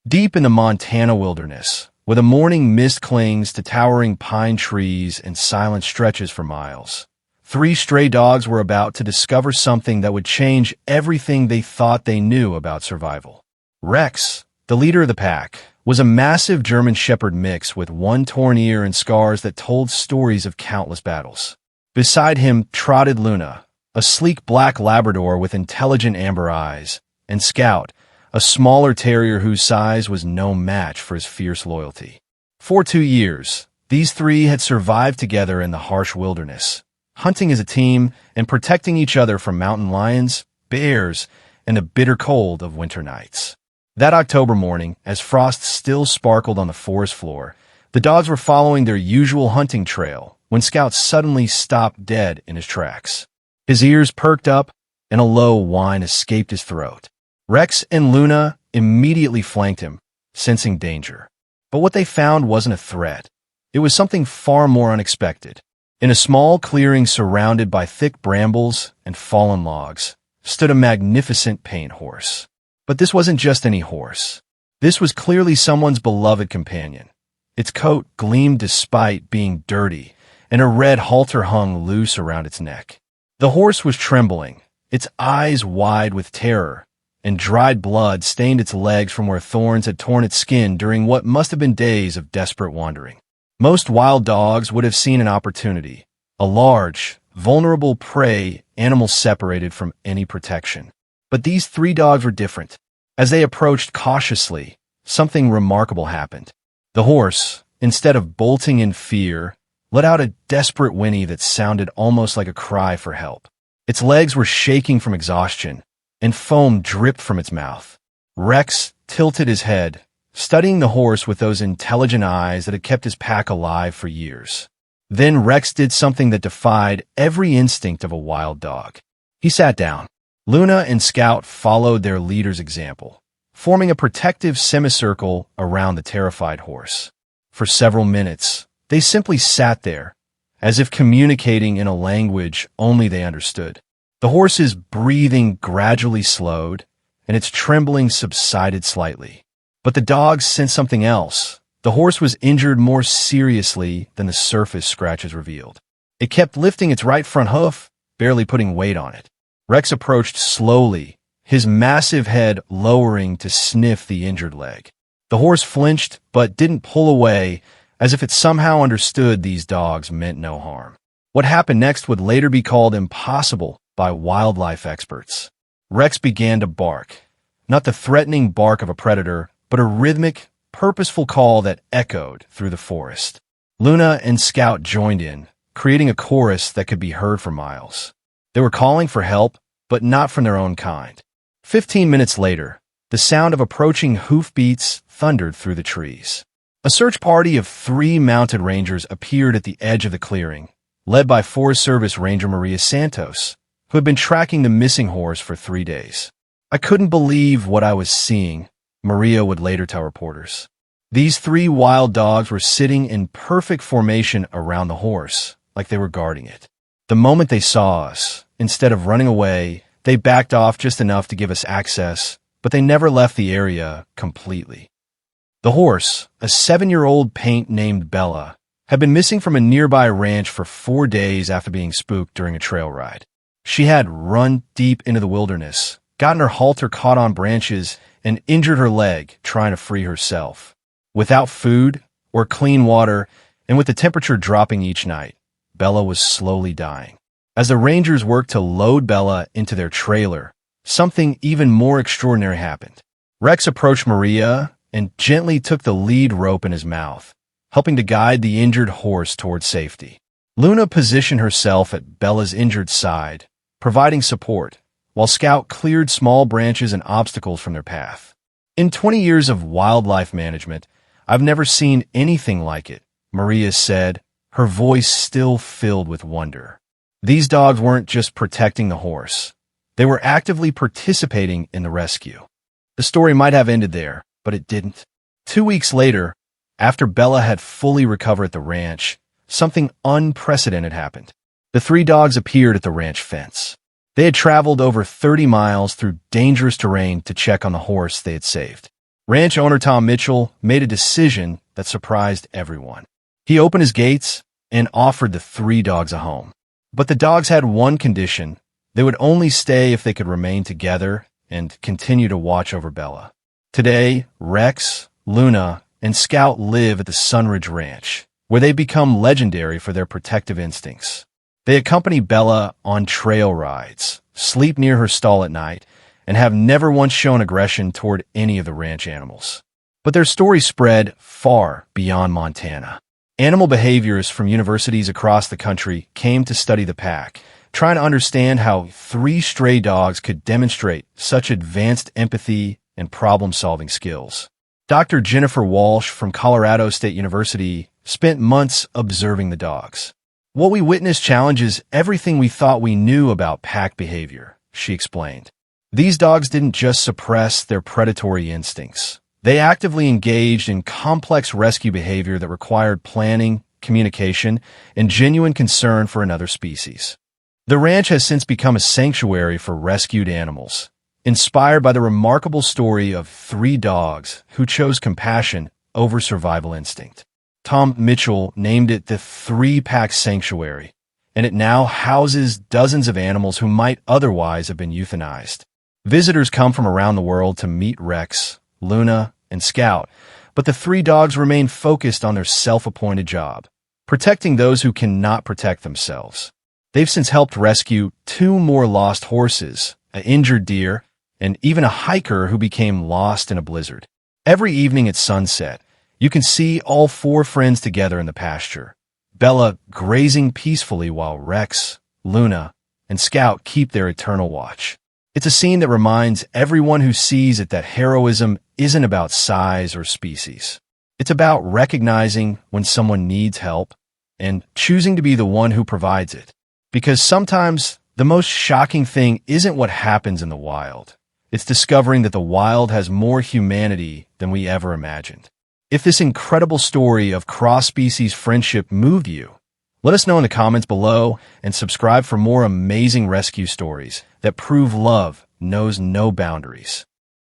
Deep in the Montana wilderness, where the morning mist clings to towering pine trees and silent stretches for miles, three stray dogs were about to discover something that would change everything they thought they knew about survival. Rex, the leader of the pack, was a massive German Shepherd mix with one torn ear and scars that told stories of countless battles. Beside him trotted Luna, a sleek black Labrador with intelligent amber eyes, and Scout, a smaller terrier whose size was no match for his fierce loyalty. For 2 years, these three had survived together in the harsh wilderness, hunting as a team and protecting each other from mountain lions, bears, and the bitter cold of winter nights. That October morning, as frost still sparkled on the forest floor, the dogs were following their usual hunting trail when Scout suddenly stopped dead in his tracks. His ears perked up, and a low whine escaped his throat. Rex and Luna immediately flanked him, sensing danger. But what they found wasn't a threat. It was something far more unexpected. In a small clearing surrounded by thick brambles and fallen logs, stood a magnificent paint horse. But this wasn't just any horse. This was clearly someone's beloved companion. Its coat gleamed despite being dirty, and a red halter hung loose around its neck. The horse was trembling, its eyes wide with terror, and dried blood stained its legs from where thorns had torn its skin during what must have been days of desperate wandering. Most wild dogs would have seen an opportunity, a large, vulnerable prey animal separated from any protection. But these three dogs were different. As they approached cautiously, something remarkable happened. The horse, instead of bolting in fear, let out a desperate whinny that sounded almost like a cry for help. Its legs were shaking from exhaustion, and foam dripped from its mouth. Rex tilted his head, studying the horse with those intelligent eyes that had kept his pack alive for years. Then Rex did something that defied every instinct of a wild dog. He sat down. Luna and Scout followed their leader's example, forming a protective semicircle around the terrified horse. For several minutes, they simply sat there, as if communicating in a language only they understood. The horse's breathing gradually slowed, and its trembling subsided slightly. But the dogs sensed something else. The horse was injured more seriously than the surface scratches revealed. It kept lifting its right front hoof, barely putting weight on it. Rex approached slowly, his massive head lowering to sniff the injured leg. The horse flinched, but didn't pull away, as if it somehow understood these dogs meant no harm. What happened next would later be called impossible by wildlife experts. Rex began to bark, not the threatening bark of a predator, but a rhythmic, purposeful call that echoed through the forest. Luna and Scout joined in, creating a chorus that could be heard for miles. They were calling for help, but not from their own kind. 15 minutes later, the sound of approaching hoofbeats thundered through the trees. A search party of 3 mounted rangers appeared at the edge of the clearing, led by Forest Service Ranger Maria Santos, who had been tracking the missing horse for 3 days. "I couldn't believe what I was seeing," Maria would later tell reporters. These 3 wild dogs were sitting in perfect formation around the horse, like they were guarding it. The moment they saw us, instead of running away, they backed off just enough to give us access, but they never left the area completely. The horse, a 7-year-old paint named Bella, had been missing from a nearby ranch for 4 days after being spooked during a trail ride. She had run deep into the wilderness, gotten her halter caught on branches, and injured her leg trying to free herself. Without food or clean water, and with the temperature dropping each night, Bella was slowly dying. As the rangers worked to load Bella into their trailer, something even more extraordinary happened. Rex approached Maria and gently took the lead rope in his mouth, helping to guide the injured horse toward safety. Luna positioned herself at Bella's injured side, providing support, while Scout cleared small branches and obstacles from their path. "In 20 years of wildlife management, I've never seen anything like it," Maria said, her voice still filled with wonder. These dogs weren't just protecting the horse. They were actively participating in the rescue. The story might have ended there, but it didn't. 2 weeks later, after Bella had fully recovered at the ranch, something unprecedented happened. The 3 dogs appeared at the ranch fence. They had traveled over 30 miles through dangerous terrain to check on the horse they had saved. Ranch owner Tom Mitchell made a decision that surprised everyone. He opened his gates and offered the 3 dogs a home. But the dogs had one condition. They would only stay if they could remain together and continue to watch over Bella. Today, Rex, Luna, and Scout live at the Sunridge Ranch, where they've become legendary for their protective instincts. They accompany Bella on trail rides, sleep near her stall at night, and have never once shown aggression toward any of the ranch animals. But their story spread far beyond Montana. Animal behaviorists from universities across the country came to study the pack, trying to understand how 3 stray dogs could demonstrate such advanced empathy and problem-solving skills. Dr. Jennifer Walsh from Colorado State University spent months observing the dogs. What we witnessed challenges everything we thought we knew about pack behavior, she explained. These dogs didn't just suppress their predatory instincts. They actively engaged in complex rescue behavior that required planning, communication, and genuine concern for another species. The ranch has since become a sanctuary for rescued animals, inspired by the remarkable story of 3 dogs who chose compassion over survival instinct. Tom Mitchell named it the 3-Pack Sanctuary, and it now houses dozens of animals who might otherwise have been euthanized. Visitors come from around the world to meet Rex, Luna, and Scout, but the 3 dogs remain focused on their self-appointed job, protecting those who cannot protect themselves. They've since helped rescue 2 more lost horses, an injured deer, and even a hiker who became lost in a blizzard. Every evening at sunset, you can see all 4 friends together in the pasture, Bella grazing peacefully while Rex, Luna, and Scout keep their eternal watch. It's a scene that reminds everyone who sees it that heroism isn't about size or species. It's about recognizing when someone needs help and choosing to be the one who provides it. Because sometimes the most shocking thing isn't what happens in the wild. It's discovering that the wild has more humanity than we ever imagined. If this incredible story of cross-species friendship moved you, let us know in the comments below and subscribe for more amazing rescue stories that prove love knows no boundaries.